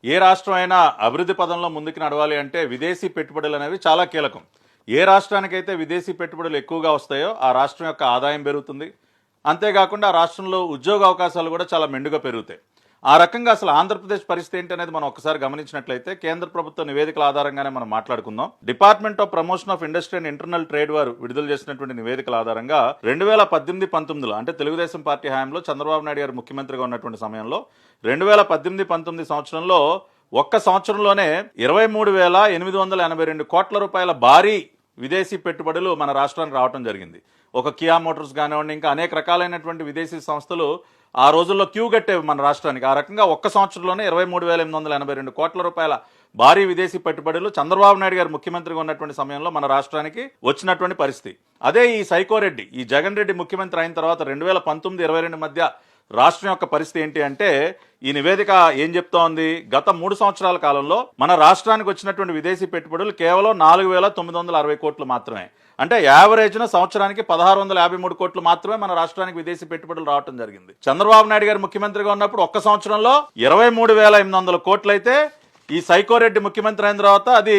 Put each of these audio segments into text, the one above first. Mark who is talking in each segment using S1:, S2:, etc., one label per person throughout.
S1: ఏ రాష్ట్రం అయినా అభివృద్ధి పదంలో ముందుకు నడవాలి అంటే విదేశీ పెట్టుబడులు అనేవి చాలా కీలకం. ఏ రాష్ట్రానికైతే విదేశీ పెట్టుబడులు ఎక్కువగా వస్తాయో ఆ రాష్ట్రం యొక్క ఆదాయం పెరుగుతుంది. అంతేకాకుండా ఆ రాష్ట్రంలో ఉద్యోగ అవకాశాలు కూడా చాలా మెండుగా పెరుగుతాయి. ఆ రకంగా అసలు ఆంధ్రప్రదేశ్ పరిస్థితి ఏంటనేది మనం ఒకసారి గమనించినట్లయితే కేంద్ర ప్రభుత్వ నివేదికల ఆధారంగానే మనం మాట్లాడుకుందాం. Department of promotion of industry and internal trade వారు విడుదల చేసినటువంటి నివేదికల ఆధారంగా 2018-19 అంటే తెలుగుదేశం పార్టీ హయాంలో చంద్రబాబు నాయుడు గారు ముఖ్యమంత్రిగా ఉన్నటువంటి సమయంలో 2018-19 సంవత్సరంలో ఒక్క సంవత్సరంలోనే 23,882 కోట్ల రూపాయల భారీ విదేశీ పెట్టుబడులు మన రాష్ట్రానికి రావడం జరిగింది. ఒక కియా మోటార్స్ కానివ్వండి, ఇంకా అనేక రకాలైనటువంటి విదేశీ సంస్థలు ఆ రోజుల్లో క్యూ కట్టేవి మన రాష్ట్రానికి. ఆ రకంగా ఒక్క సంవత్సరంలోనే 23,882 కోట్ల రూపాయల భారీ విదేశీ పెట్టుబడులు చంద్రబాబు నాయుడు గారు ముఖ్యమంత్రిగా ఉన్నటువంటి సమయంలో మన రాష్ట్రానికి వచ్చినటువంటి పరిస్థితి. అదే ఈ సైకోరెడ్డి, ఈ జగన్ రెడ్డి ముఖ్యమంత్రి అయిన తర్వాత 2019-22 మధ్య రాష్ట్రం యొక్క పరిస్థితి ఏంటి అంటే ఈ నివేదిక ఏం చెప్తా ఉంది, గత 3 సంవత్సరాల కాలంలో మన రాష్ట్రానికి వచ్చినటువంటి విదేశీ పెట్టుబడులు కేవలం 4,960 కోట్లు మాత్రమే. అంటే యావరేజ్న సంవత్సరానికి 1,653 కోట్లు మాత్రమే మన రాష్ట్రానికి విదేశీ పెట్టుబడులు రావడం జరిగింది. చంద్రబాబు నాయుడు గారు ముఖ్యమంత్రిగా ఉన్నప్పుడు ఒక్క సంవత్సరంలో 23,800 కోట్లు అయితే ఈ సైకోరెడ్డి ముఖ్యమంత్రి అయిన తర్వాత అది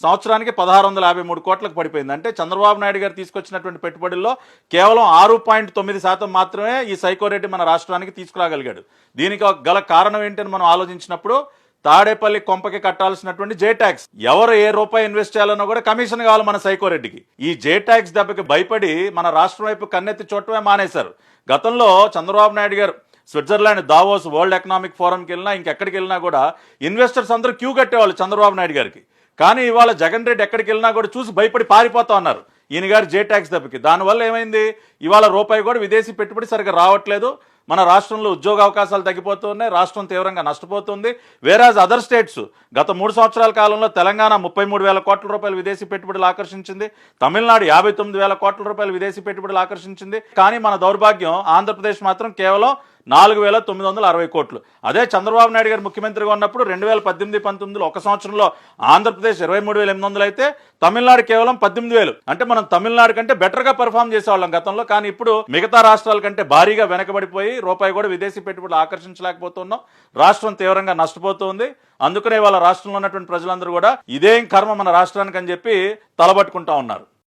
S1: సంవత్సరానికి 1,653 కోట్లకు పడిపోయింది. అంటే చంద్రబాబు నాయుడు గారు తీసుకొచ్చినటువంటి పెట్టుబడుల్లో కేవలం 6.9% మాత్రమే ఈ సైకోరెడ్డి మన రాష్ట్రానికి తీసుకురాగలిగాడు. దీనికి గల కారణం ఏంటని మనం ఆలోచించినప్పుడు తాడేపల్లి కొంపకి కట్టాల్సినటువంటి జే ట్యాక్స్, ఎవరు ఏ రూపాయి ఇన్వెస్ట్ చేయాలన్నా కూడా కమిషన్ కావాలి మన సైకోరెడ్డికి. ఈ జే ట్యాక్స్ దెబ్బకి భయపడి మన రాష్ట్రం వైపు కన్నెత్తి చూడటమే మానేశారు. గతంలో చంద్రబాబు నాయుడు గారు స్విట్జర్లాండ్ దావోస్ వరల్డ్ ఎకనామిక్ ఫోరంకి వెళ్ళినా ఇంకెక్కడికి వెళ్ళినా కూడా ఇన్వెస్టర్స్ అందరూ క్యూ కట్టేవాళ్ళు చంద్రబాబు నాయుడు గారికి. కానీ ఇవాళ జగన్ రెడ్డి ఎక్కడికి వెళ్ళినా కూడా చూసి భయపడి పారిపోతా ఉన్నారు ఈయన గారి జే ట్యాక్స్ దెబ్బకి. దానివల్ల ఏమైంది, ఇవాళ రూపాయి కూడా విదేశీ పెట్టుబడి సరిగ్గా రావట్లేదు. మన రాష్ట్రంలో ఉద్యోగ అవకాశాలు తగ్గిపోతున్నాయి, రాష్ట్రం తీవ్రంగా నష్టపోతుంది. వేరాజ్ అదర్ స్టేట్స్ గత 3 సంవత్సరాల కాలంలో తెలంగాణ 33,000 కోట్ల రూపాయలు విదేశీ పెట్టుబడులు ఆకర్షించింది, తమిళనాడు 59,000 కోట్ల రూపాయలు విదేశీ పెట్టుబడులు ఆకర్షించింది. కానీ మన దౌర్భాగ్యం ఆంధ్రప్రదేశ్ మాత్రం కేవలం 4,960 కోట్లు. అదే చంద్రబాబు నాయుడు గారు ముఖ్యమంత్రిగా ఉన్నప్పుడు 2018-19 ఒక సంవత్సరంలో ఆంధ్రప్రదేశ్ 23,800 అయితే తమిళనాడు కేవలం 18,000. అంటే మనం తమిళనాడు కంటే బెటర్ గా పెర్ఫామ్ చేసేవాళ్ళం గతంలో. కానీ ఇప్పుడు మిగతా రాష్ట్రాల కంటే భారీగా వెనకబడిపోయి రూపాయి కూడా విదేశీ పెట్టుబడులు ఆకర్షించలేకపోతున్నాం. రాష్ట్రం తీవ్రంగా నష్టపోతుంది. అందుకనే వాళ్ళ రాష్ట్రంలో ఉన్నటువంటి ప్రజలందరూ కూడా ఇదేం కర్మ మన రాష్ట్రానికి అని చెప్పి తలబట్టుకుంటా ఉన్నారు.